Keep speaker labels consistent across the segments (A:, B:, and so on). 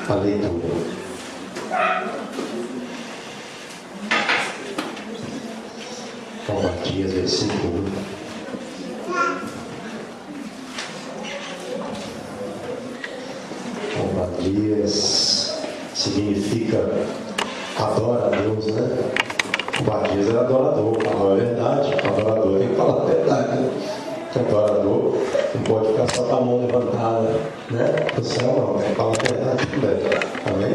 A: a leitura. Obadias, versículo 1. Obadias significa adora a Deus, né? Obadias é adorador, fala a verdade. Adorador tem que falar a verdade, né? Adorador não pode ficar só com a mão levantada, né? O céu não, tem que falar a verdade também. Amém?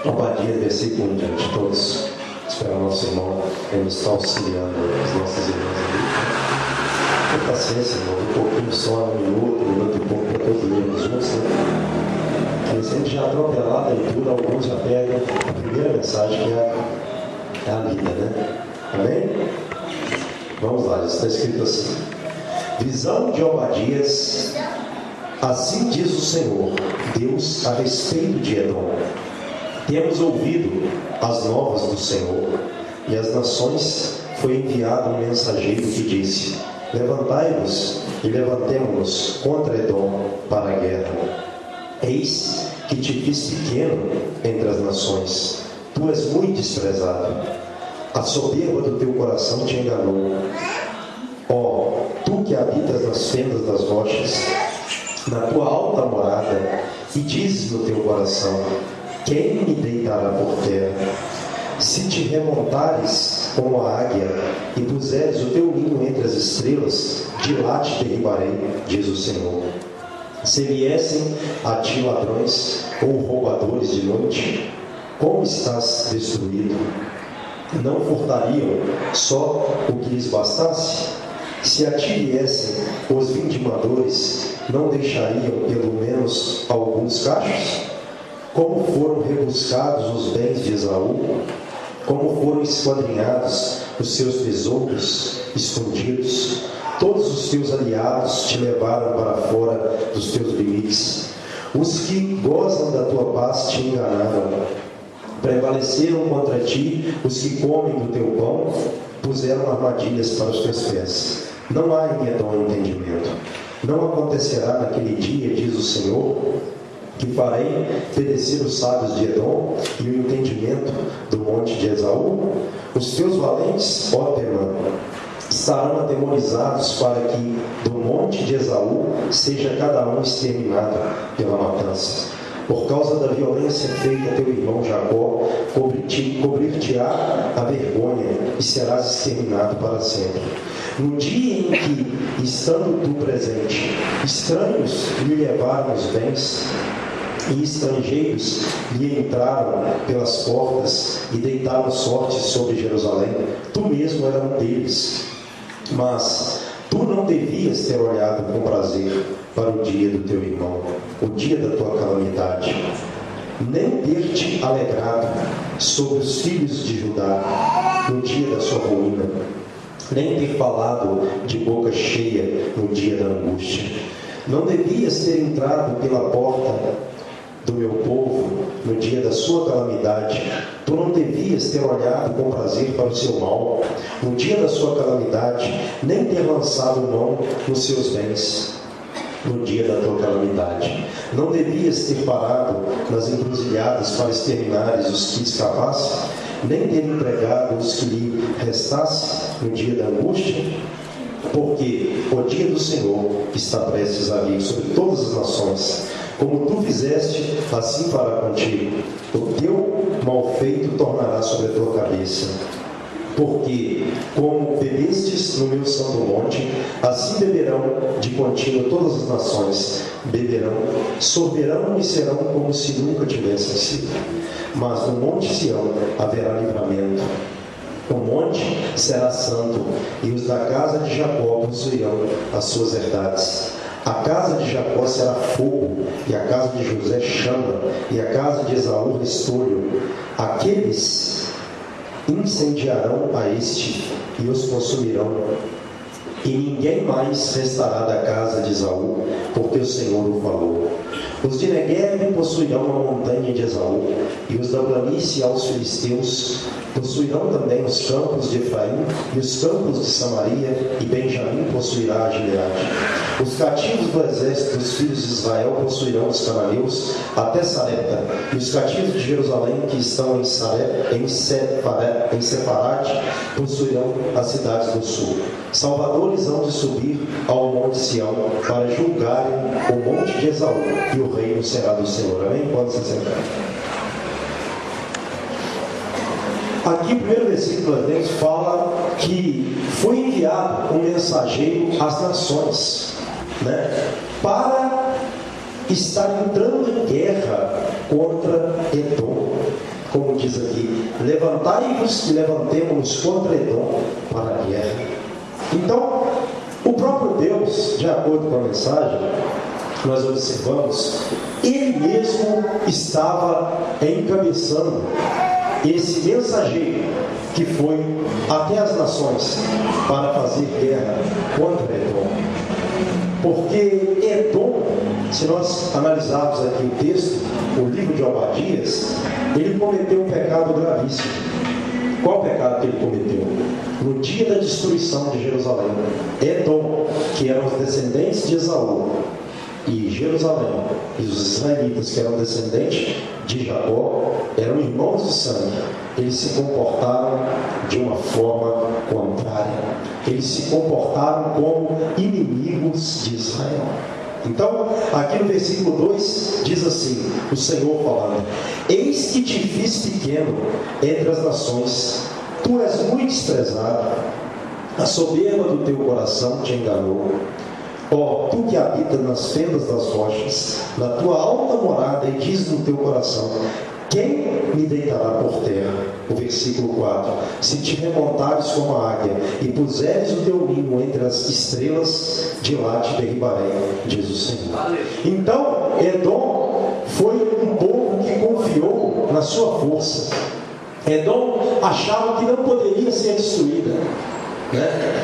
A: Obadias, versículo 1, diante de todos. Espero o nosso irmão nos está auxiliando, as nossas irmãs ali. Tem paciência, irmão, um pouquinho só, um minuto e pouco, para todos lermos juntos, né? Porque se a gente já atropelar a leitura, alguns já pegam a primeira mensagem, que é a lida, né? Amém? Vamos lá, está escrito assim: visão de Obadias. Assim diz o Senhor, Deus, a respeito de Edom. Temos ouvido as novas do Senhor, e às nações foi enviado um mensageiro que disse: levantai-vos e levantemo-nos contra Edom para a guerra. Eis que te fiz pequeno entre as nações, tu és muito desprezado. A soberba do teu coração te enganou. Ó, tu que habitas nas fendas das rochas, na tua alta morada, e dizes no teu coração: quem me deitará por terra? Se te remontares como a águia e puseres o teu ninho entre as estrelas, de lá te derribarei, diz o Senhor. Se viessem a ti ladrões ou roubadores de noite, como estás destruído? Não furtariam só o que lhes bastasse? Se a ti viessem os vindimadores, não deixariam pelo menos alguns cachos? Como foram rebuscados os bens de Esaú, como foram esquadrinhados os seus tesouros escondidos, todos os teus aliados te levaram para fora dos teus limites. Os que gozam da tua paz te enganaram, prevaleceram contra ti os que comem do teu pão, puseram armadilhas para os teus pés. Não há em Edom entendimento. Não acontecerá naquele dia, diz o Senhor, que farei perecer os sábios de Edom e o entendimento do monte de Esaú. Os teus valentes, ó Temã, estarão atemorizados para que do monte de Esaú seja cada um exterminado pela matança. Por causa da violência feita a teu irmão Jacó, cobrir-te-á a vergonha e serás exterminado para sempre. No dia em que, estando tu presente, estranhos lhe levaram os bens, e estrangeiros lhe entraram pelas portas e deitaram sorte sobre Jerusalém, tu mesmo era um deles. Mas tu não devias ter olhado com prazer para o dia do teu irmão, o dia da tua calamidade, nem ter te alegrado sobre os filhos de Judá no dia da sua ruína, nem ter falado de boca cheia no dia da angústia. Não devias ter entrado pela porta do meu povo no dia da sua calamidade. Tu não devias ter olhado com prazer para o seu mal no dia da sua calamidade, nem ter lançado mão nos seus bens no dia da tua calamidade. Não devias ter parado nas encruzilhadas para exterminares os que escapassem, nem ter empregado os que lhe restassem no dia da angústia, porque o dia do Senhor está prestes a vir sobre todas as nações. Como tu fizeste, assim fará contigo. O teu mal feito tornará sobre a tua cabeça. Porque, como bebestes no meu santo monte, assim beberão de contínuo todas as nações. Beberão, sorverão e serão como se nunca tivessem sido. Mas no monte Sião haverá livramento. O monte será santo, e os da casa de Jacó possuirão as suas herdades. A casa de Jacó será fogo, e a casa de José chama, e a casa de Esaú restolho. Aqueles incendiarão a este e os consumirão, e ninguém mais restará da casa de Esaú, porque o Senhor o falou. Os de Negueb possuirão a montanha de Esaú, e os da planície aos filisteus. Possuirão também os campos de Efraim e os campos de Samaria, e Benjamim possuirá a Gileade. Os cativos do exército dos filhos de Israel possuirão os cananeus até Sarepta, e os cativos de Jerusalém que estão em Sefarade possuirão as cidades do sul. Salvadores hão de subir ao monte Sião para julgarem o monte de Esaú, e o reino será do Senhor. Amém? Pode se sentar. Aqui, o primeiro versículo da Deus fala que foi enviado um mensageiro às nações, para estar entrando em guerra contra Edom. Como diz aqui, levantai-vos e levantemo-nos contra Edom para a guerra. Então, o próprio Deus, de acordo com a mensagem, nós observamos, Ele mesmo estava encabeçando esse mensageiro que foi até as nações para fazer guerra contra Edom. Porque Edom, se nós analisarmos aqui o texto, o livro de Obadias, ele cometeu um pecado gravíssimo. Qual pecado que ele cometeu? No dia da destruição de Jerusalém, Edom, que eram os descendentes de Esaú, e Jerusalém, e os israelitas, que eram descendentes de Jacó, eram irmãos de sangue. Eles se comportaram de uma forma contrária. Eles se comportaram como inimigos de Israel. Então, aqui no versículo 2, diz assim, o Senhor falando: eis que te fiz pequeno entre as nações, tu és muito desprezado, a soberba do teu coração te enganou. Ó, tu que habitas nas fendas das rochas, na tua alta morada, e diz no teu coração: quem me deitará por terra? O versículo 4: se te remontares como a águia, e puseres o teu ninho entre as estrelas, de lá te derribarei, diz o Senhor. Então, Edom foi um povo que confiou na sua força. Edom achava que não poderia ser destruída.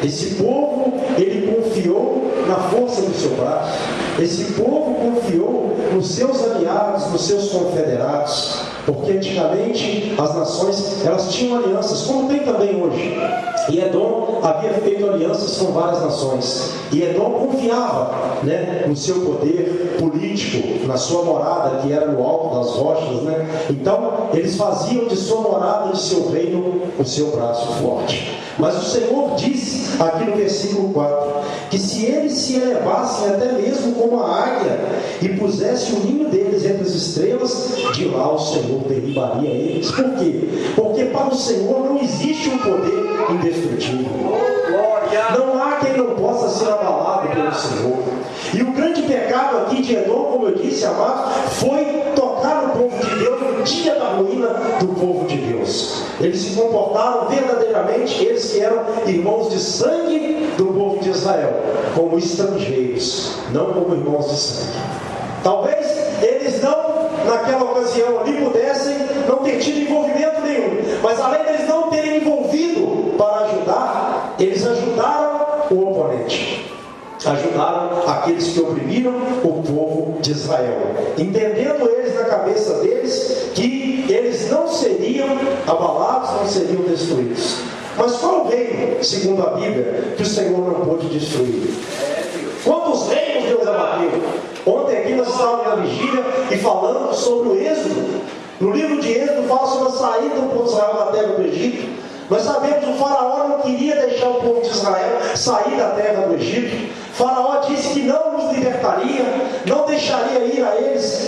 A: Esse povo, ele confiou na força do seu braço. Esse povo confiou nos seus aliados, nos seus confederados, porque antigamente as nações, elas tinham alianças, como tem também hoje. E Edom havia feito alianças com várias nações, e Edom confiava no seu poder político, na sua morada, que era no alto das rochas. Então eles faziam de sua morada, de seu reino, o seu braço forte. Mas o Senhor diz aqui no versículo 4, que se eles se elevassem até mesmo como a águia, e pusesse o ninho deles entre as estrelas, de lá o Senhor derribaria eles. Por quê? Porque para o Senhor não existe um poder indestrutível. Não há quem não possa ser abalado pelo Senhor. E o grande pecado aqui de Edom, como eu disse, amados, foi tocar no povo de Deus no dia da ruína do povo de Deus. Eles se comportaram verdadeiramente, eles que eram irmãos de sangue do povo de Israel, como estrangeiros, não como irmãos de sangue. Talvez eles não, naquela ocasião ali, pudessem não ter tido envolvimento nenhum, mas além deles não terem envolvido para ajudar, eles ajudaram o oponente. Ajudaram aqueles que oprimiram o povo de Israel, entendendo eles na cabeça deles que eles não seriam abalados, não seriam destruídos. Mas qual o reino, segundo a Bíblia, que o Senhor não pôde destruir? Quantos reinos Deus abateu? Ontem aqui nós estávamos na vigília e falando sobre o Êxodo. No livro de Êxodo fala sobre a saída do povo de Israel da terra do Egito. Nós sabemos que o faraó não queria deixar o povo de Israel sair da terra do Egito. O faraó disse que não os libertaria, não deixaria ir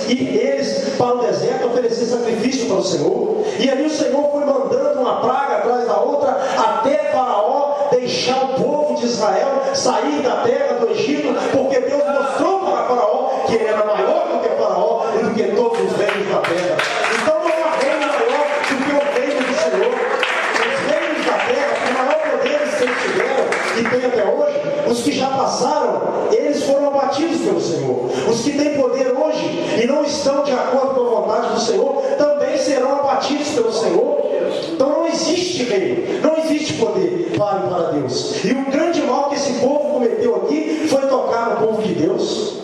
A: eles para o deserto oferecer sacrifício para o Senhor. E ali o Senhor foi mandando uma praga atrás da outra, até faraó deixar o povo de Israel sair da terra do Egito, porque Deus mostrou para faraó que ele era maior do que faraó e do que todos os reinos da terra. Então não há reino maior do que o reino do Senhor. Os reinos da terra, com o maior poder que eles tiveram e tem até hoje, os que já passaram, eles foram abatidos pelo Senhor. Os que têm poder hoje e não estão de acordo com a vontade do Senhor, também serão abatidos pelo Senhor. Então não existe reino, não existe poder para Deus. E o grande mal que esse povo cometeu aqui foi tocar no povo de Deus.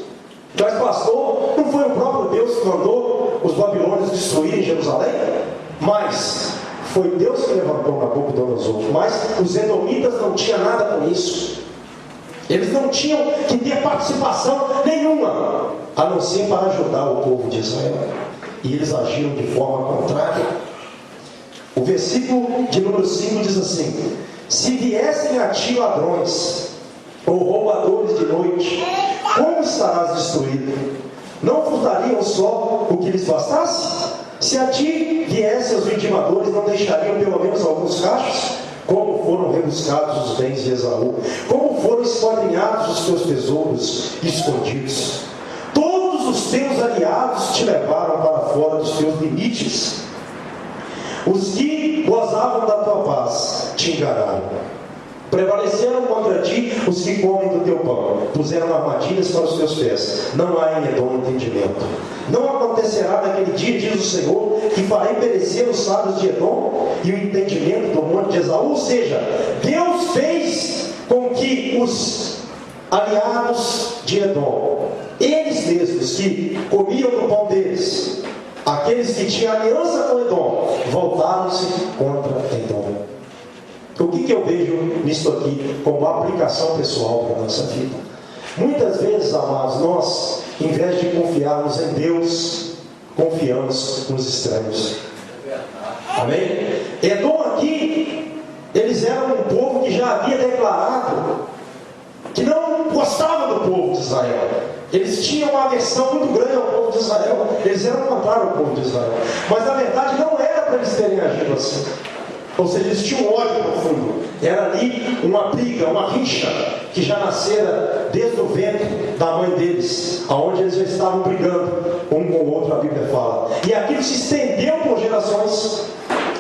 A: Mas pastor, não foi o próprio os babilônios destruírem Jerusalém? Mas foi Deus que levantou Nabucodonosor. Mas os edomitas não tinham nada com isso. Eles não tinham que ter participação nenhuma, a não ser para ajudar o povo de Israel. E eles agiram de forma contrária. O versículo de número 5 diz assim: se viessem a ti ladrões ou roubadores de noite, como estarás destruído? Não furtariam só o que lhes bastasse? Se a ti viessem os vitimadores, não deixariam pelo menos alguns cachos? Como foram rebuscados os bens de Esaú, como foram esquadrinhados os teus tesouros escondidos. Todos os teus aliados te levaram para fora dos teus limites. Os que gozavam da tua paz te enganaram. Prevaleceram contra ti os que comem do teu pão, puseram armadilhas para os teus pés. Não há em Edom entendimento. Não acontecerá naquele dia, diz o Senhor, que farei perecer os sábios de Edom e o entendimento do monte de Esaú. Ou seja, Deus fez com que os aliados de Edom, eles mesmos que comiam do pão deles, aqueles que tinham aliança com Edom, voltaram-se contra Edom. O que eu vejo nisso aqui como aplicação pessoal para a nossa vida? Muitas vezes, amados, nós, em vez de confiarmos em Deus, confiamos nos estranhos. Amém? Edom aqui, eles eram um povo que já havia declarado que não gostava do povo de Israel. Eles tinham uma aversão muito grande ao povo de Israel. Eles eram contrários ao povo de Israel. Mas na verdade não era para eles terem agido assim. Ou seja, eles tinham um ódio profundo. Era ali uma briga, uma rixa, que já nascera desde o ventre da mãe deles, aonde eles já estavam brigando um com o outro, a Bíblia fala. E aquilo se estendeu por gerações.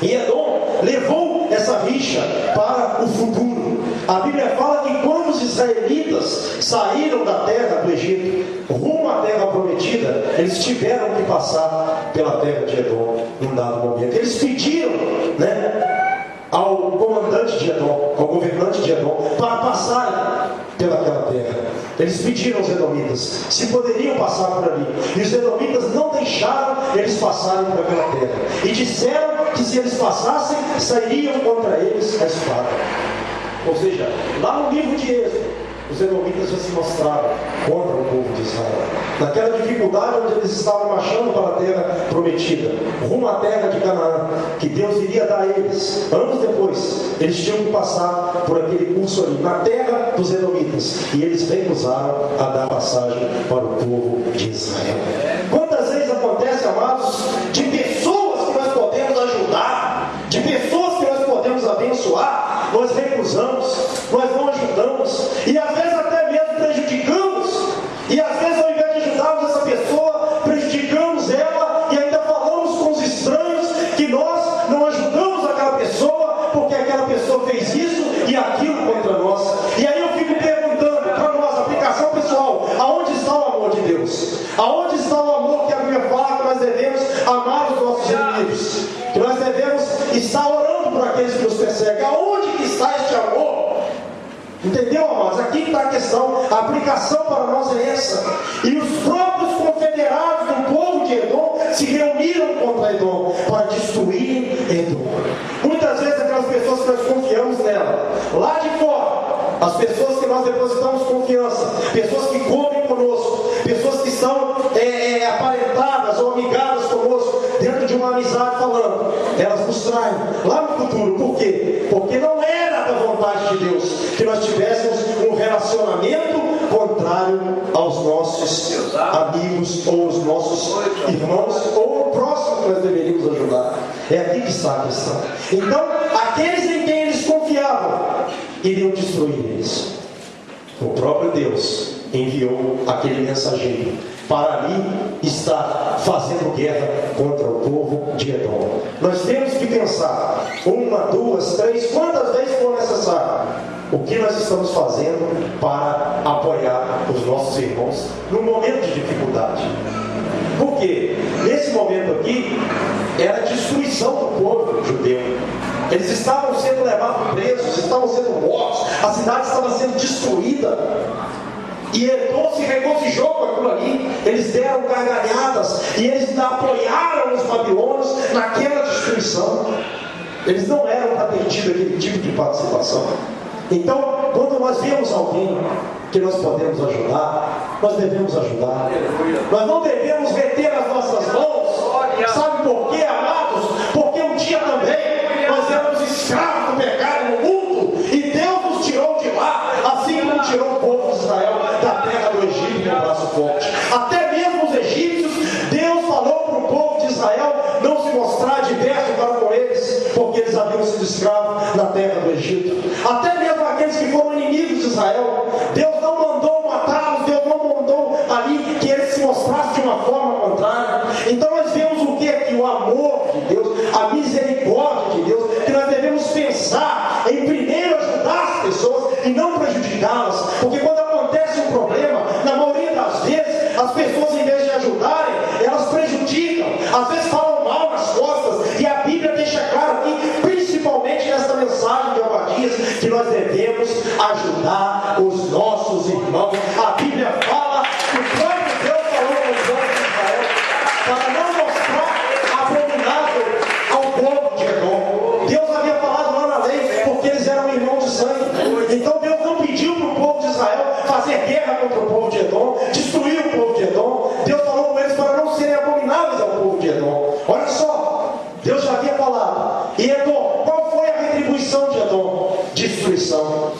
A: E Edom levou essa rixa para o futuro. A Bíblia fala que quando os israelitas saíram da terra do Egito, rumo à terra prometida, eles tiveram que passar pela terra de Edom num dado momento. Eles pediram, ao comandante de Edom, ao governante de Edom, para passarem pelaquela terra. Eles pediram aos edomitas se poderiam passar por ali. E os edomitas não deixaram eles passarem por aquela terra. E disseram que se eles passassem, sairiam contra eles a espada. Ou seja, lá no livro de Êxodo, os edomitas já se mostraram contra o povo de Israel. Naquela dificuldade onde eles estavam marchando para a terra prometida, rumo à terra de Canaã, que Deus iria dar a eles. Anos depois, eles tinham que passar por aquele curso ali, na terra dos edomitas. E eles recusaram a dar passagem para o povo de Israel. Quantas vezes acontece, amados, de pessoas que nós podemos ajudar, de pessoas que nós podemos abençoar, nós recusamos, nós não ajudamos, e às vezes até mesmo prejudicamos, e às vezes ao invés de ajudarmos essa pessoa, prejudicamos ela, e ainda falamos com os estranhos que nós não ajudamos aquela pessoa, porque aquela pessoa fez isso e aquilo contra nós. E aí eu fico perguntando para nós, aplicação pessoal, aonde está o amor de Deus? Aonde está o amor que a Bíblia fala que nós devemos amar os nossos inimigos? Que nós devemos estar orando por aqueles que nos perseguem? Aonde que está este amor? Entendeu, amados? Aqui está a questão. A aplicação para nós é essa. E os próprios confederados do povo de Edom se reuniram contra Edom para destruir Edom. Muitas vezes aquelas pessoas que nós confiamos nela, lá de fora, as pessoas que nós depositamos confiança, pessoas que comem conosco, pessoas que são aparentadas ou amigadas conosco, dentro de uma amizade falando, elas nos traem lá no futuro. Por quê? Porque não era da vontade de Deus que nós tivéssemos um relacionamento contrário aos nossos amigos, ou os nossos irmãos, ou o próximo que nós deveríamos ajudar. É aqui que está a questão. Então, aqueles em quem eles confiavam iriam destruir eles. O próprio Deus enviou aquele mensageiro para ali estar fazendo guerra contra o povo de Edom. Nós temos que pensar, 1, 2, 3, quantas vezes for necessário, o que nós estamos fazendo para apoiar os nossos irmãos no momento de dificuldade. Porque nesse momento aqui era a destruição do povo judeu. Eles estavam sendo levados presos, estavam sendo mortos, a cidade estava sendo destruída. E Edom se regozijou com aquilo ali. Eles deram gargalhadas e eles apoiaram os babilônios naquela destruição. Eles não eram para ter tido aquele tipo de participação. Então, quando nós vemos alguém que nós podemos ajudar, nós devemos ajudar. Nós não devemos reter as nossas mãos. Sabe por quê, amados? Porque um dia também nós éramos escravos do pecado no mundo, e Deus nos tirou de lá, assim como tirou o povo de Israel da terra do Egito com o braço forte. Até mesmo os egípcios, Deus falou para o povo de Israel não se mostrar adverso para com eles, porque eles haviam sido escravos na terra do Egito. Até mesmo aqueles que foram inimigos de Israel, Deus não mandou matá-los, Deus não mandou ali que eles se mostrassem de uma forma contrária. Então nós vemos o que? Que o amor de Deus, a misericórdia de Deus, que nós devemos pensar em primeiro ajudar as pessoas e não prejudicá-las, porque quando acontece um problema, na maioria das vezes, as pessoas, em vez de ajudarem, elas prejudicam, às vezes falam mal nas costas, e a Bíblia deixa claro aqui, principalmente nessa mensagem de Obadias, que nós devemos ajudar os nossos irmãos. A Bíblia fala que o próprio Deus falou com os homens de Israel para não mostrar abominável ao povo de Edom. Deus havia falado lá na lei, porque eles eram irmãos de sangue. Então Deus não pediu para o povo de Israel fazer guerra contra o povo de Edom, destruir o povo de Edom. Deus falou com eles para não serem abomináveis ao povo de Edom. Olha só, Deus já havia falado. E Edom, qual foi a retribuição de Edom? Destruição.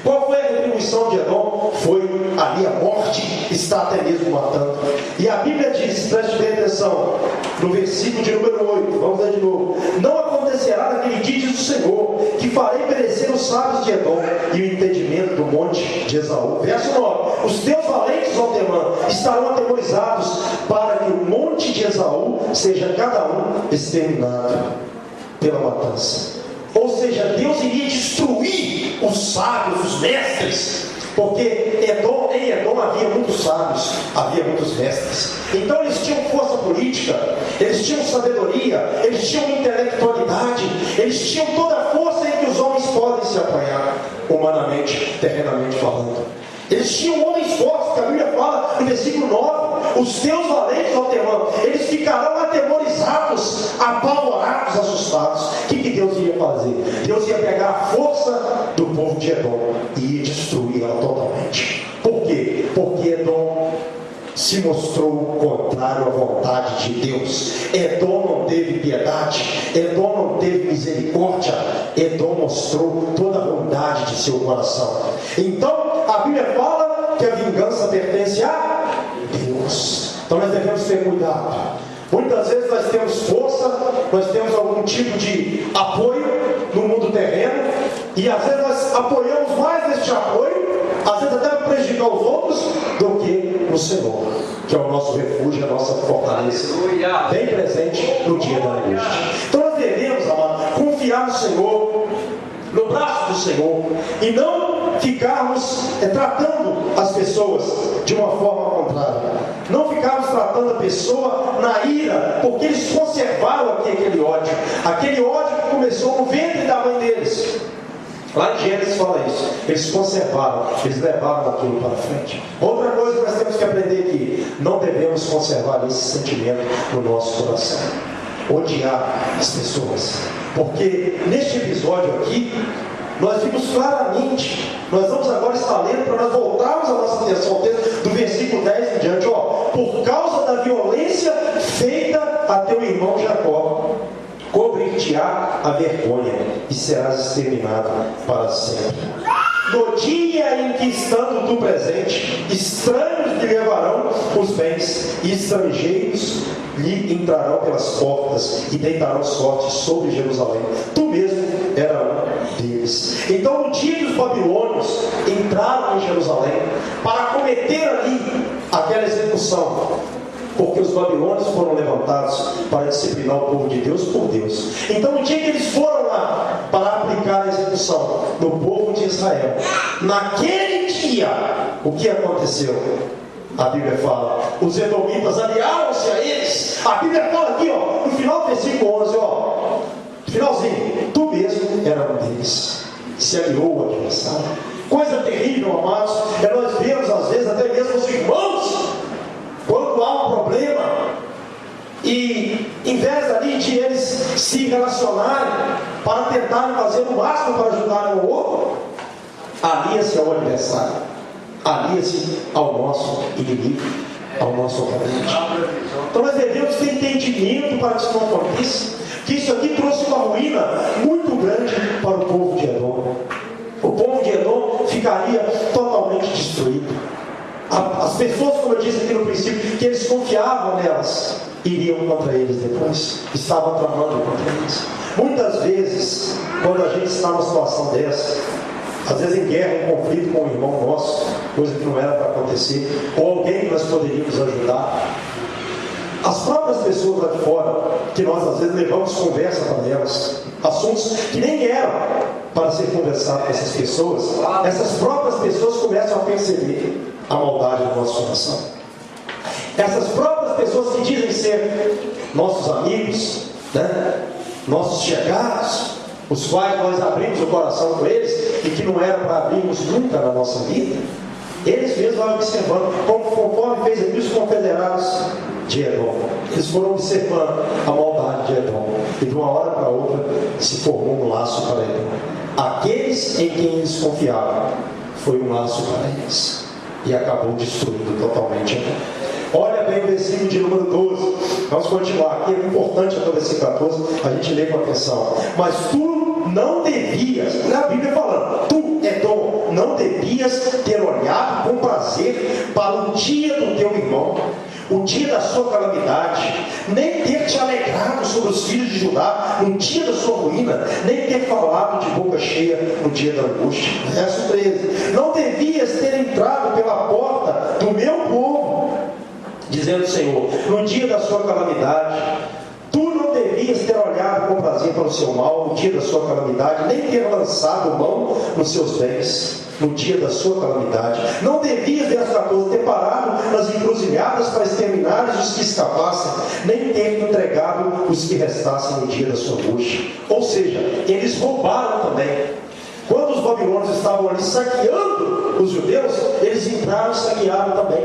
A: Qual foi a retribuição de Edom? Foi ali a morte, está até mesmo matando. E a Bíblia diz, preste bem atenção, no versículo de número 8, vamos ler de novo: não acontecerá naquele dia, diz o Senhor, que farei perecer os sábios de Edom e o entendimento do monte de Esaú. Verso 9: os teus valentes, ó Temã, estarão atemorizados, para que o monte de Esaú seja cada um exterminado pela matança. Ou seja, Deus iria destruir os sábios, os mestres, porque em Edom havia muitos sábios, havia muitos mestres. Então eles tinham força política, eles tinham sabedoria, eles tinham intelectualidade, eis tinham toda a força em que os homens podem se apanhar, humanamente, terrenamente falando. Eles tinham homens fortes, que a Bíblia fala no versículo 9: os teus valentes, ó Temã, eles ficarão atemorizados, apavorados, assustados. O que Deus ia fazer? Deus ia pegar a força do povo de Edom e ia destruir ela totalmente. Por quê? Porque Edom se mostrou contrário à vontade de Deus. Edom não teve piedade, Edom não teve misericórdia, Edom mostrou toda a bondade de seu coração. Então a Bíblia fala que a vingança pertence a Deus. Então nós devemos ter cuidado. Muitas vezes nós temos força, nós temos algum tipo de apoio no mundo terreno, e às vezes nós apoiamos mais neste apoio, às vezes até para prejudicar os outros, do que no Senhor, que é o nosso refúgio, a nossa fortaleza, bem presente no dia da angústia. Então nós devemos, amado, confiar no Senhor, no braço do Senhor, e não ficarmos tratando as pessoas de uma forma contrária, não ficarmos tratando a pessoa na ira, porque eles conservaram aquele ódio que começou no ventre da mãe deles. Lá em Gênesis fala isso, eles conservaram, eles levaram aquilo para frente. Outra coisa que nós temos que aprender aqui: não devemos conservar esse sentimento no nosso coração, odiar as pessoas, porque neste episódio aqui nós vimos claramente, nós vamos agora estar lendo para nós voltarmos a nossa atenção ao texto do versículo 10 em diante. Por causa da violência feita a teu irmão Jacó, cobrir-te-á a vergonha e serás exterminado para sempre. No dia em que, estando tu presente, estranhos lhe levarão os bens, e estrangeiros lhe entrarão pelas portas e deitarão sorte sobre Jerusalém. Tu mesmo era um deles. Então, no dia que os babilônios entraram em Jerusalém para cometer ali aquela execução, porque os babilônios foram levantados para disciplinar o povo de Deus por Deus. Então, no dia que eles foram lá para aplicar a execução no povo de Israel, naquele dia, o que aconteceu? A Bíblia fala, os edomitas aliaram-se a eles. A Bíblia fala aqui, no final do versículo 11, finalzinho: tu mesmo era um deles. Se aliou ao adversário. Coisa terrível, amados, é nós vemos às vezes E em vez ali de eles se relacionarem para tentarem fazer o máximo para ajudar um ao outro, alia-se ao adversário, alia-se ao nosso inimigo, ao nosso oponente. Então nós devemos ter entendimento para que isso não aconteça, que isso aqui trouxe uma ruína muito grande para o povo de Edom. O povo de Edom ficaria totalmente destruído. As pessoas, como eu disse aqui no princípio, que eles confiavam nelas, iriam contra eles depois, estavam tramando contra eles. Muitas vezes, quando a gente está numa situação dessa, às vezes em guerra, em conflito com um irmão nosso, coisa que não era para acontecer, ou alguém que nós poderíamos ajudar, as próprias pessoas lá de fora, que nós às vezes levamos conversa para elas, assuntos que nem eram para ser conversado com essas pessoas, essas próprias pessoas começam a perceber a maldade do nosso coração. Essas próprias pessoas que dizem ser nossos amigos, né? Nossos chegados, os quais nós abrimos o coração com eles e que não era para abrirmos nunca na nossa vida, eles mesmos vão observando, conforme fez aqui os confederados de Edom. Eles foram observando a maldade de Edom, e de uma hora para outra se formou um laço para Edom. Aqueles em quem eles confiavam, foi um laço para eles, e acabou destruindo totalmente Edom. Olha bem o versículo de número 12. Vamos continuar aqui, é importante até o versículo 14, a gente lê com atenção. Mas tu não devias, olha a Bíblia falando, tu, Edom, não devias ter olhado com prazer para o dia do teu irmão, o dia da sua calamidade, nem ter te alegrado sobre os filhos de Judá no dia da sua ruína, nem ter falado de boca cheia no dia da angústia. Verso 13. Não devias ter entrado pela porta do meu povo, dizendo o Senhor, no dia da sua calamidade. Tu não devias ter olhado com prazer para o seu mal no dia da sua calamidade, nem ter lançado mão nos seus bens no dia da sua calamidade. Não devias, verso 14, ter parado nas encruzilhadas para exterminares os que escapassem, nem ter entregado os que restassem no dia da sua angústia. Ou seja, eles roubaram também. Quando os babilônios estavam ali saqueando os judeus, eles entraram e saquearam também.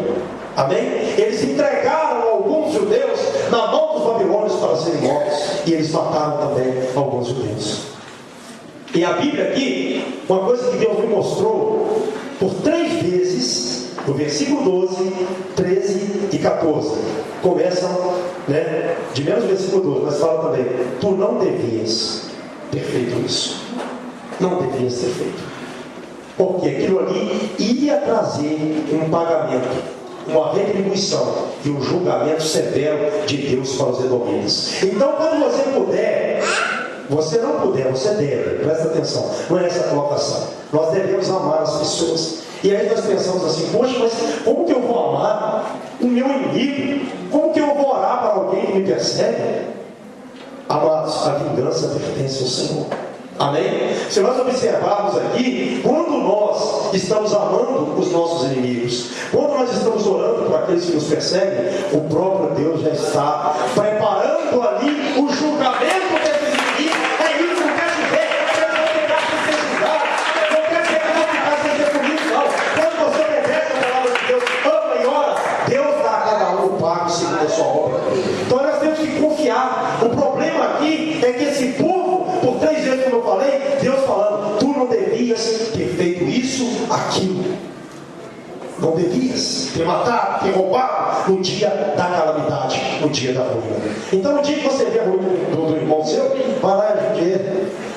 A: Amém? Eles entregaram alguns judeus na mão dos babilônios para serem mortos, e eles mataram também alguns judeus. E a Bíblia aqui, uma coisa que Deus me mostrou por 3 vezes, no versículo 12, 13 e 14, começam, né, de menos o versículo 12, mas fala também, tu não devias ter feito isso, não devias ter feito, porque aquilo ali ia trazer um pagamento, uma retribuição e um julgamento severo de Deus para os edomitas. Então, quando você puder, você não puder, você deve, presta atenção, não é essa a colocação. Nós devemos amar as pessoas. E aí nós pensamos assim, poxa, mas como que eu vou amar o meu inimigo? Como que eu vou orar para alguém que me persegue? Amados, a vingança pertence ao Senhor. Amém? Se nós observarmos aqui, quando nós estamos amando os nossos inimigos, quando nós estamos orando por aqueles que nos perseguem, o próprio Deus já está preparando ali o julgamento desses inimigos. É isso que eu quero dizer. Eu não vou ficar sem necessidade. Não quero dizer que eu vou ficar sem ser comigo, não. Quando você obedece a palavra de Deus, ama e ora, Deus dá a cada um o pago segundo a sua obra. Então nós temos que confiar. O problema aqui é que esse povo, por 3 vezes, como eu falei, Deus falando, tu não devias ter feito isso, aquilo. Não devias ter matado, ter roubado no dia da calamidade, no dia da ruína. Então, no dia que você vê a ruína do irmão seu, vai lá e ajude.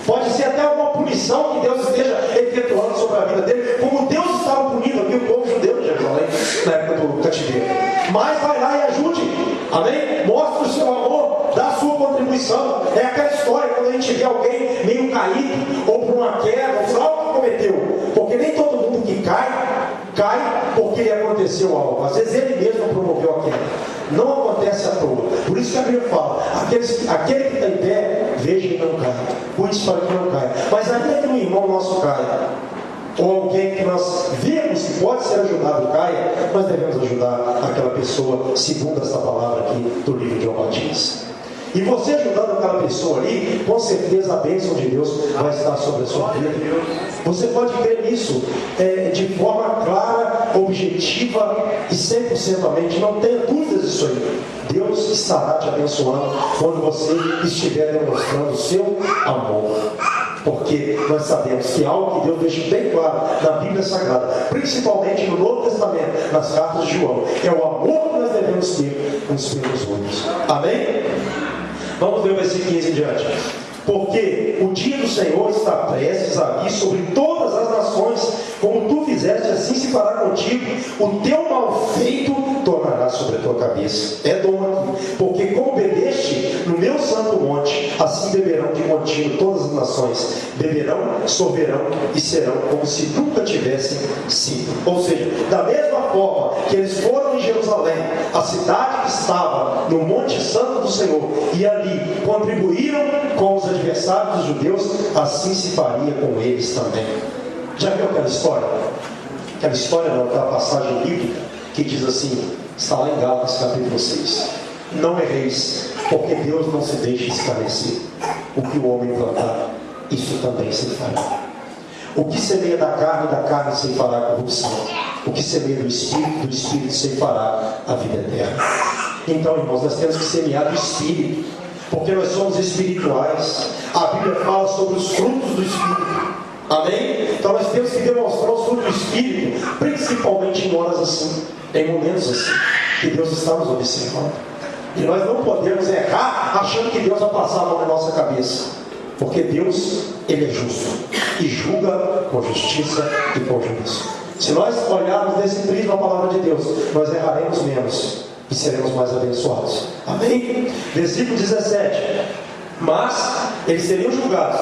A: Pode ser até uma punição que Deus esteja efetuando sobre a vida dele, como Deus estava punindo aqui o povo judeu de Jerusalém, na época do cativeiro. Mas vai lá e ajude. Amém? Mostre o seu amor, dá a sua contribuição. É aquela história quando a gente vê alguém meio caído, ou por uma queda, ou por algo que cometeu. Porque nem todo mundo que cai porque lhe aconteceu algo. Às vezes ele mesmo promoveu a queda. Não acontece à toa. Por isso que a Bíblia fala, aquele que está em pé, veja e não cai. Cuide para que não caia. Mas ainda que um irmão nosso caia, ou alguém que nós vemos que pode ser ajudado caia, nós devemos ajudar aquela pessoa, segundo esta palavra aqui do livro de Obadias. E você ajudando aquela pessoa ali, com certeza a bênção de Deus vai estar sobre a sua vida. Você pode ver nisso de forma clara, objetiva e 100% a mente. Não tenha dúvidas disso aí. Deus estará te abençoando quando você estiver demonstrando o seu amor. Porque nós sabemos que algo que Deus deixa bem claro na Bíblia Sagrada, principalmente no Novo Testamento, nas cartas de João, é o amor que nós devemos ter uns pelos outros. Amém? Vamos ver o versículo 15 em diante. Porque o dia do Senhor está prestes a vir sobre todas as nações, como tu fizeste, assim se fará contigo. O teu mal feito tornará sobre a tua cabeça. É dom aqui. Porque como bebeste no meu santo monte, assim beberão de contínuo todas as nações. Beberão, sorverão e serão como se nunca tivessem sido. Ou seja, da mesma forma que eles foram em Jerusalém, a cidade que estava no Monte Santo do Senhor, e ali contribuíram com os adversários dos judeus, assim se faria com eles também. Já viu aquela história? Aquela história não, aquela passagem bíblica que diz assim, está lá em Gálatas capítulo 6. Não erreis, porque Deus não se deixa esclarecer. O que o homem plantar, isso também se fará. O que semeia da carne se fará corrupção. O que semeia do Espírito se fará a vida eterna. Então, irmãos, nós temos que semear do Espírito, porque nós somos espirituais. A Bíblia fala sobre os frutos do Espírito. Amém? Então nós temos que demonstrar os frutos do Espírito, principalmente em horas assim, em momentos assim, que Deus está nos observando. E nós não podemos errar achando que Deus vai passar a mão na nossa cabeça, porque Deus, Ele é justo e julga com justiça e com juízo. Se nós olharmos desse prisma a palavra de Deus, nós erraremos menos e seremos mais abençoados. Amém? Versículo 17. Mas eles seriam julgados.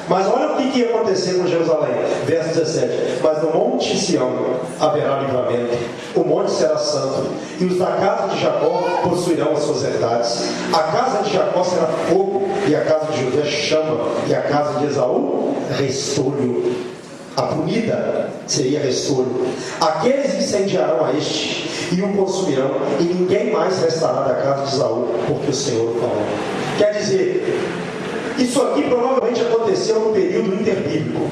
A: Mas olha o que ia acontecer com Jerusalém. Verso 17. Mas no monte Sião haverá livramento. O monte será santo. E os da casa de Jacó possuirão as suas herdades. A casa de Jacó será fogo. E a casa de José chama. E a casa de Esaú restolho. A punida seria restolho. Aqueles incendiarão a este e o consumirão, e ninguém mais restará da casa de Esaú, porque o Senhor falou. Quer dizer, isso aqui provavelmente aconteceu no período interbíblico,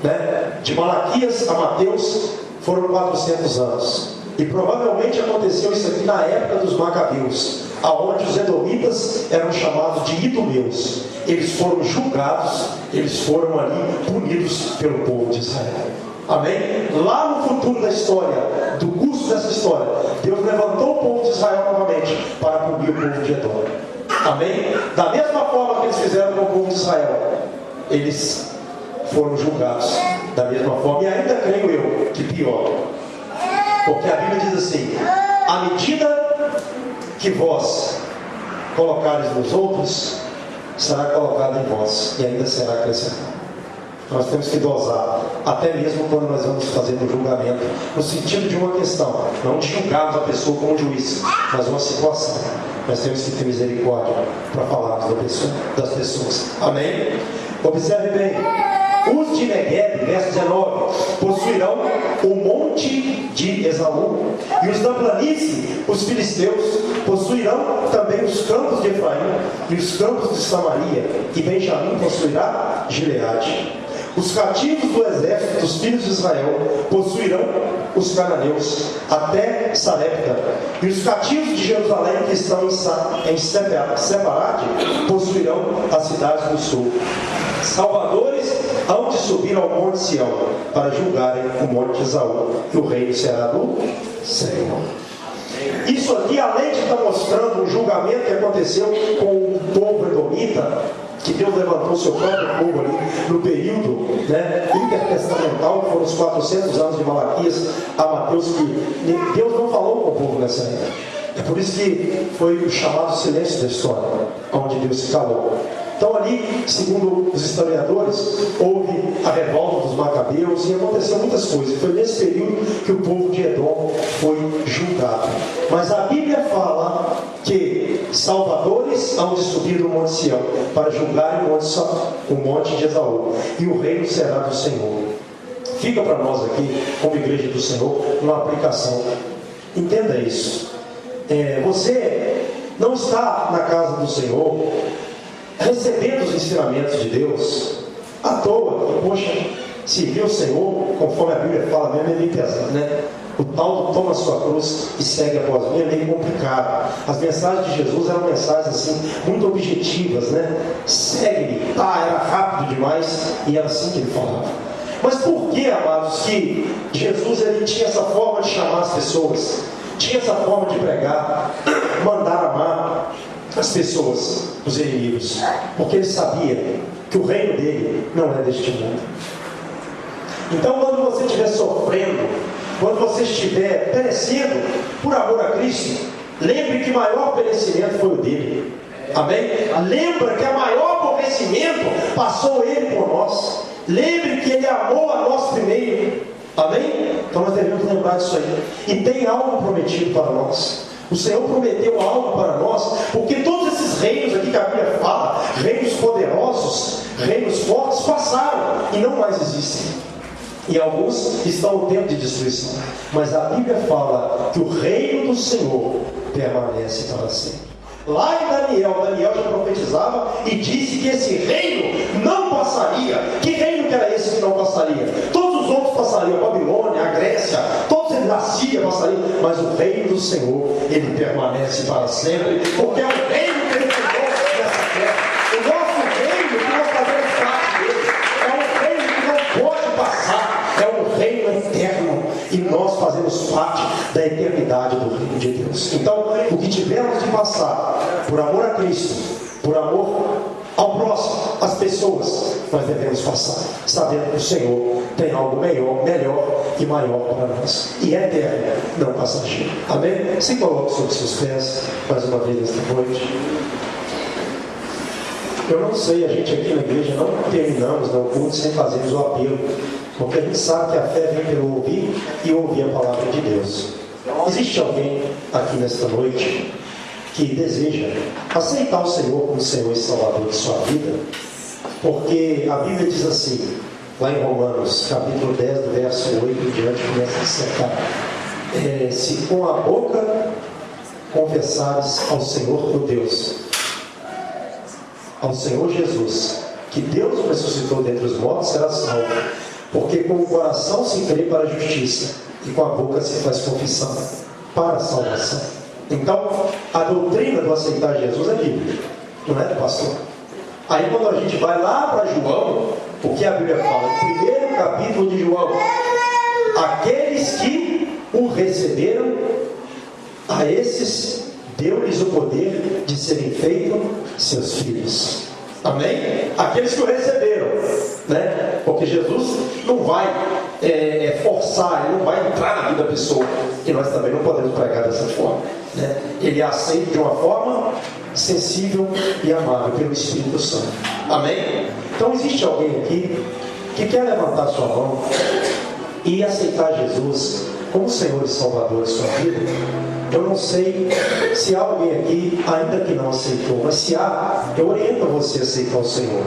A: né? De Malaquias a Mateus foram 400 anos. E provavelmente aconteceu isso aqui na época dos Macabeus, aonde os edomitas eram chamados de idumeus. Eles foram julgados, eles foram ali punidos pelo povo de Israel. Amém? Lá no futuro da história, do curso dessa história, Deus levantou o povo de Israel novamente para punir o povo de Edom. Amém? Da mesma forma que eles fizeram com o povo de Israel, eles foram julgados da mesma forma, e ainda creio eu que pior, porque a Bíblia diz assim: à medida que vós colocares nos outros, será colocado em vós, e ainda será acrescentado. Nós temos que dosar, até mesmo quando nós vamos fazer um julgamento, no sentido de uma questão, não de julgarmos a pessoa como juiz, mas uma situação. Nós temos que ter misericórdia para falarmos das pessoas. Amém? Observe bem. Os de Negueb, verso 19, possuirão o monte de Esaú, e os da planície, os filisteus, possuirão também os campos de Efraim e os campos de Samaria, e Benjamim possuirá Gileade. Os cativos do exército dos filhos de Israel possuirão os cananeus até Sarepta, e os cativos de Jerusalém que estão em Separade possuirão as cidades do sul. Salvadores hão de subir ao monte Sião para julgarem o monte de Esaú, e o reino será do Senhor. Isso aqui, além de estar mostrando um julgamento que aconteceu com o povo edomita, que Deus levantou o seu próprio povo ali no período, né, intertestamental, que foram os 400 anos de Malaquias a Mateus, que Deus não falou com o povo nessa época. É por isso que foi o chamado silêncio da história, onde Deus se calou. Então ali, segundo os historiadores, houve a revolta dos Macabeus e aconteceu muitas coisas. Foi nesse período que o povo de Edom foi julgado. Mas a Bíblia fala que salvadores hão de subir do monte Sião para julgar o monte de Esaú, e o reino será do Senhor. Fica para nós aqui, como igreja do Senhor, uma aplicação. Entenda isso. Você não está na casa do Senhor, recebendo os ensinamentos de Deus, à toa, que, poxa, servir o Senhor, conforme a Bíblia fala mesmo, é meio pesado, né? O tal do toma a sua cruz e segue após mim é meio complicado. As mensagens de Jesus eram mensagens assim, muito objetivas, né? Segue-me, era rápido demais, e era assim que ele falava. Mas por que, amados, que Jesus ele tinha essa forma de chamar as pessoas, tinha essa forma de pregar, mandar amar as pessoas, os inimigos? Porque ele sabia que o reino dele não é deste mundo. Então, quando você estiver sofrendo, quando você estiver perecendo por amor a Cristo, lembre que o maior perecimento foi o dele. Amém? Lembra que o maior aborrecimento passou ele por nós. Lembre que ele amou a nós primeiro. Amém? Então nós devemos lembrar disso aí. E tem algo prometido para nós. O Senhor prometeu algo para nós, porque todos esses reinos aqui que a Bíblia fala, reinos poderosos, reinos fortes, passaram e não mais existem. E alguns estão no tempo de destruição. Mas a Bíblia fala que o reino do Senhor permanece para sempre. Lá em Daniel já profetizava e disse que esse reino não passaria. Que reino que era esse que não passaria? Todos os outros passariam, a Babilônia, a Grécia, todos eles, a Síria passariam, mas o reino do Senhor, ele permanece para sempre, porque é o reino que ele criou nessa terra. O nosso reino que nós fazemos parte dele é um reino que não pode passar, é um reino eterno, e nós fazemos parte da eternidade do reino de Deus. Então, o que tivermos de passar por amor a Cristo, por amor ao próximo, às pessoas, nós devemos passar, sabendo que o Senhor tem algo melhor e maior para nós, e é eterno, não passageiro. Amém? Se coloque sobre seus pés mais uma vez nesta noite. Eu não sei, a gente aqui na igreja não terminamos o culto sem fazermos o apelo, porque a gente sabe que a fé vem pelo ouvir e ouvir a palavra de Deus. Existe alguém aqui nesta noite que deseja aceitar o Senhor como Senhor e Salvador de sua vida? Porque a Bíblia diz assim, lá em Romanos, capítulo 10, do verso 8 em diante, começa a dissertar: se com a boca confessares ao Senhor teu Deus, ao Senhor Jesus, que Deus o ressuscitou dentre os mortos, será salvo. Porque com o coração se crê para a justiça, e com a boca se faz confissão para a salvação. Então, a doutrina do aceitar Jesus é bíblica, não é do pastor. Aí quando a gente vai lá para João, o que a Bíblia fala? No primeiro capítulo de João: aqueles que o receberam, a esses deu-lhes o poder de serem feitos seus filhos. Amém? Aqueles que o receberam, né? Porque Jesus não vai forçar, ele não vai entrar na vida da pessoa, e nós também não podemos pregar dessa forma, né? Ele é aceito de uma forma sensível e amável pelo Espírito Santo. Amém? Então existe alguém aqui que quer levantar sua mão e aceitar Jesus como Senhor e Salvador de sua vida? Eu não sei se há alguém aqui ainda que não aceitou, mas se há, eu oriento você a aceitar o Senhor,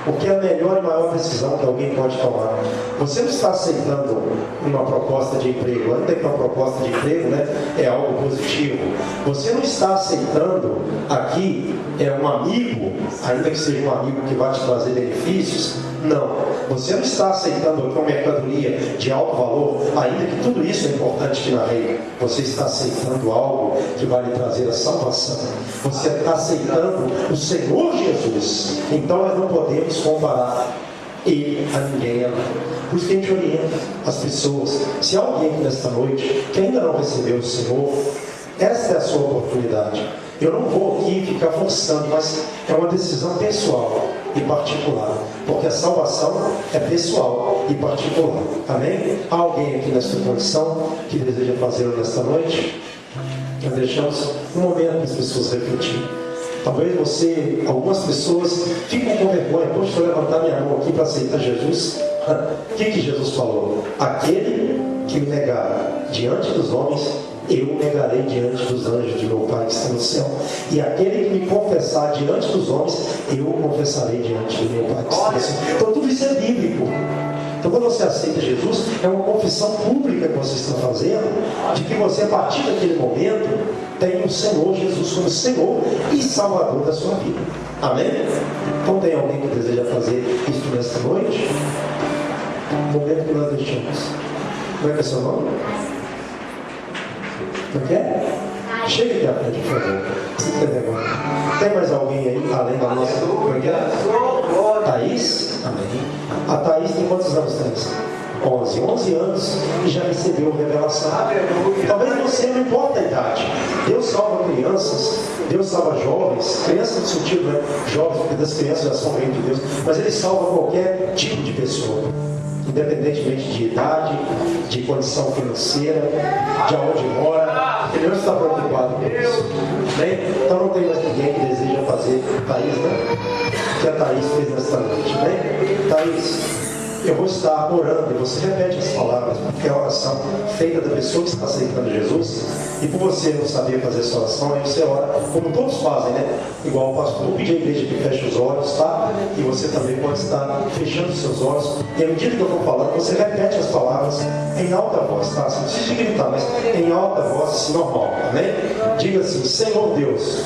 A: porque é a melhor e maior decisão que alguém pode tomar. Você não está aceitando uma proposta de emprego, ainda que uma proposta de emprego, né, é algo positivo. Você não está aceitando aqui um amigo, ainda que seja um amigo que vai te trazer benefícios. Não, você não está aceitando aqui uma mercadoria de alto valor, ainda que tudo isso é importante aqui na reina. Você está aceitando algo que vai lhe trazer a salvação. Você está aceitando o Senhor Jesus. Então nós não podemos comparar ele a ninguém. Por isso que a gente orienta as pessoas. Se há alguém nesta noite que ainda não recebeu o Senhor, esta é a sua oportunidade. Eu não vou aqui ficar forçando, mas é uma decisão pessoal e particular, porque a salvação é pessoal e particular. Amém? Há alguém aqui nesta condição que deseja fazê-lo nesta noite? Nós deixamos um momento para as pessoas refletirem. Talvez você, algumas pessoas ficam com vergonha: poxa, vou levantar minha mão aqui para aceitar Jesus. O que Jesus falou? Aquele que me negar diante dos homens, eu o negarei diante dos anjos de meu Pai que está no céu. E aquele que me confessar diante dos homens, eu o confessarei diante do meu Pai que está no céu. Então tudo isso é bíblico. Então, quando você aceita Jesus, é uma confissão pública que você está fazendo, de que você, a partir daquele momento, tem o Senhor Jesus como Senhor e Salvador da sua vida. Amém? Então, tem alguém que deseja fazer isso nesta noite? No momento que nós deixamos. Como é que é seu nome? Não quer? Chega aqui à frente, por favor. Se tem vergonha. Tem mais alguém aí, além da nossa? Como é que é? Thaís? Amém. A Thaís tem quantos anos, Thaís? 11 anos e já recebeu revelação. Talvez você, não importa a idade. Deus salva crianças, Deus salva jovens, crianças no sentido, né? Jovens, porque das crianças já são reino de Deus, mas Ele salva qualquer tipo de pessoa, independentemente de idade, de condição financeira, de onde mora. Ele não está preocupado com isso. Bem, então não tem mais ninguém que deseja fazer Thaís, né? O que a Thaís fez nesta noite. Bem, Thaís, eu vou estar orando, e você repete as palavras, porque é a oração feita da pessoa que está aceitando Jesus, e por você não saber fazer essa oração, aí você ora, como todos fazem, né? Igual o pastor, pedir à igreja que feche os olhos, tá? E você também pode estar fechando os seus olhos, e à medida que eu vou falando, você repete as palavras em alta voz, tá? Você não precisa gritar, mas em alta voz, assim, normal, amém? Diga assim: Senhor Deus,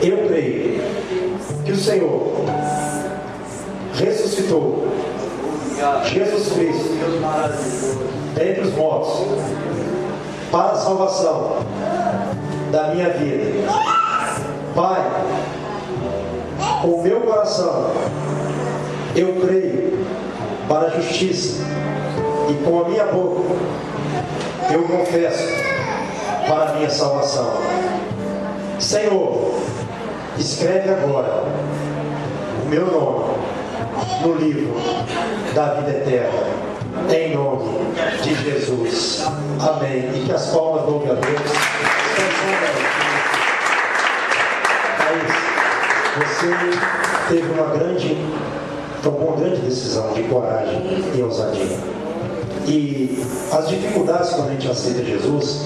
A: eu creio que o Senhor ressuscitou Jesus Cristo dentre os mortos para a salvação da minha vida. Pai, com o meu coração eu creio para a justiça, e com a minha boca eu confesso para a minha salvação. Senhor, escreve agora o meu nome no livro da vida eterna, em nome de Jesus. Amém. E que as palmas louve a Deus. Mas você teve tomou uma grande decisão de coragem e ousadia. E as dificuldades, quando a gente aceita Jesus,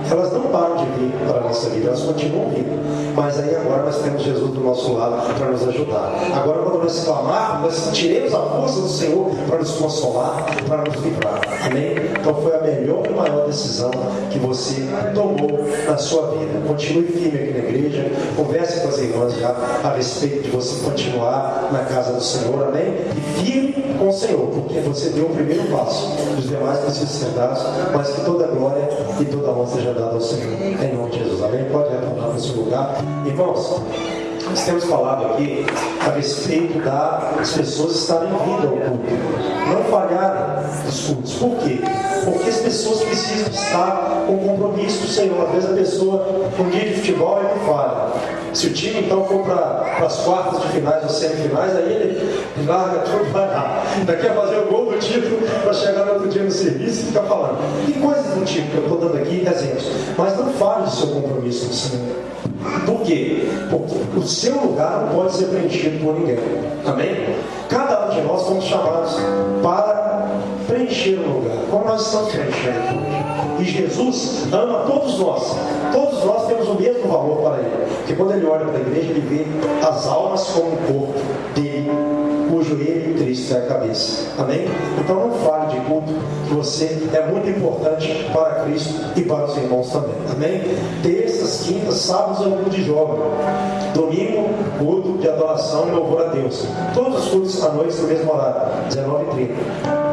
A: elas não param de vir para a nossa vida, elas continuam vindo. Mas aí agora nós temos Jesus do nosso lado para nos ajudar. Agora, quando nós clamarmos, nós tiremos a força do Senhor para nos consolar, para nos livrar. Amém? Então foi a melhor e maior decisão que você tomou na sua vida. Continue firme aqui na igreja, converse com as irmãs já a respeito de você continuar na casa do Senhor. Amém? E firme com o Senhor, porque você deu o primeiro passo. Os demais precisam ser dados, mas que toda a glória e toda a honra seja dada ao Senhor. Em nome de Jesus. Amém? Pode retornar para o seu lugar. Irmãos, nós temos falado aqui a respeito das pessoas estarem vindo ao culto, não falharem os cultos. Por quê? Porque as pessoas precisam estar com compromisso com o Senhor. Às vezes a pessoa, um dia de futebol, ele falha. Se o time então for para as quartas de finais ou semifinais, aí ele larga tudo e vai lá. Daqui a fazer o gol do título para chegar no outro dia no serviço e ficar falando. E coisas do tipo que eu estou dando aqui exemplos. Mas não fale do seu compromisso com o Senhor. Por quê? Porque o seu lugar não pode ser preenchido por ninguém. Amém? Cada um de nós fomos chamados para preencher o lugar, como nós estamos preenchendo hoje. E Jesus ama todos nós. Todos nós temos o mesmo valor para Ele. Porque quando Ele olha para a igreja, Ele vê as almas como o corpo dele, cujo Ele, Cristo, é a cabeça. Amém? Então não fale de culto, que você é muito importante para Cristo e para os irmãos também. Amém? Terças, quintas, sábados é o culto de jovem. Domingo, culto de adoração e louvor a Deus. Todos os cultos à noite no mesmo horário, 19h30.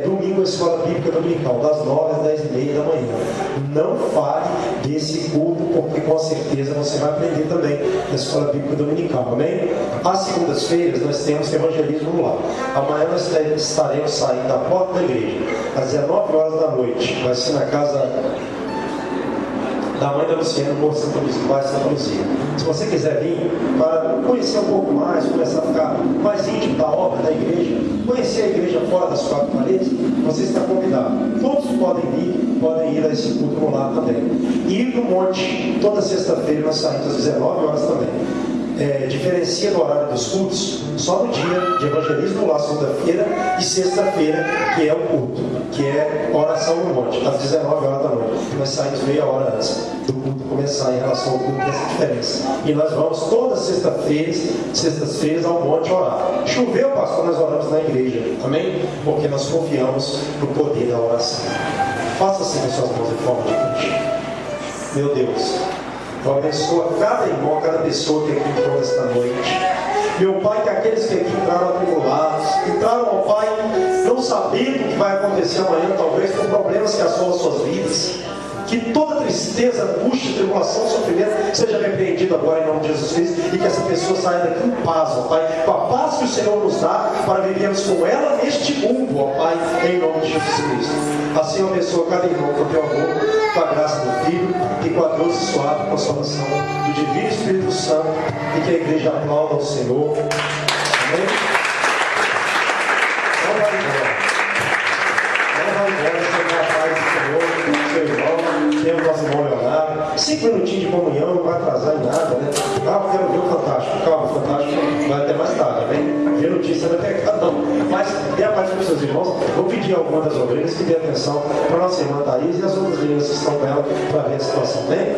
A: Domingo a escola bíblica dominical, das 9 às 10h30 da manhã. Não fale desse culto, porque com certeza você vai aprender também na escola bíblica dominical. Amém? Às segundas-feiras nós temos evangelismo no lar. Amanhã nós estaremos saindo da porta da igreja às 19 horas da noite. Vai ser na casa da mãe da Luciana, no Morro Santa Luzia, bairro Santa Luzia. Se você quiser vir para conhecer um pouco mais, começar a ficar mais íntimo da obra da igreja, conhecer a igreja fora das quatro paredes, você está convidado. Todos podem ir a esse culto no lar também. E no monte, toda sexta-feira nós saímos às 19 horas também. diferencia do horário dos cultos só no dia de evangelismo, lá segunda-feira, e sexta-feira, que é o culto, que é oração no monte, às 19 horas da noite. Nós saímos meia hora antes do culto começar em relação ao culto, essa diferença. E nós vamos todas sextas-feiras ao monte orar. Choveu, pastor, nós oramos na igreja, amém? Porque nós confiamos no poder da oração. Faça assim com suas mãos em forma de cruz. Meu Deus, eu abençoa cada irmão, cada pessoa que aqui entrou nesta noite. Meu Pai, que aqueles que aqui entraram atribulados, entraram, ó Pai, não sabendo o que vai acontecer amanhã, talvez por problemas que assolam suas vidas. Que toda tristeza, angústia, tribulação, sofrimento seja repreendido agora em nome de Jesus Cristo e que essa pessoa saia daqui em paz, ó Pai, com a paz que o Senhor nos dá para vivermos com ela neste mundo, ó Pai, em nome de Jesus Cristo. Assim eu abençoo cada irmão com o teu amor, com a graça do Filho e com a doce e suave consolação do Divino Espírito Santo, e que a igreja aplauda ao Senhor. Amém? Não vai embora. Não vai embora sem a paz do Senhor, seu irmão, tem o nosso irmão Leonardo. 5 minutinhos de comunhão, não vai atrasar em nada, né? Ah, eu quero ver o Fantástico. Calma, o Fantástico vai até mais tarde, amém? Ver notícia não vai pegar, não. Mas dê a paz para os seus irmãos. Vou pedir a alguma das obreiras que dê atenção para a nossa irmã Thaís e as outras meninas que estão com ela para ver a situação, amém?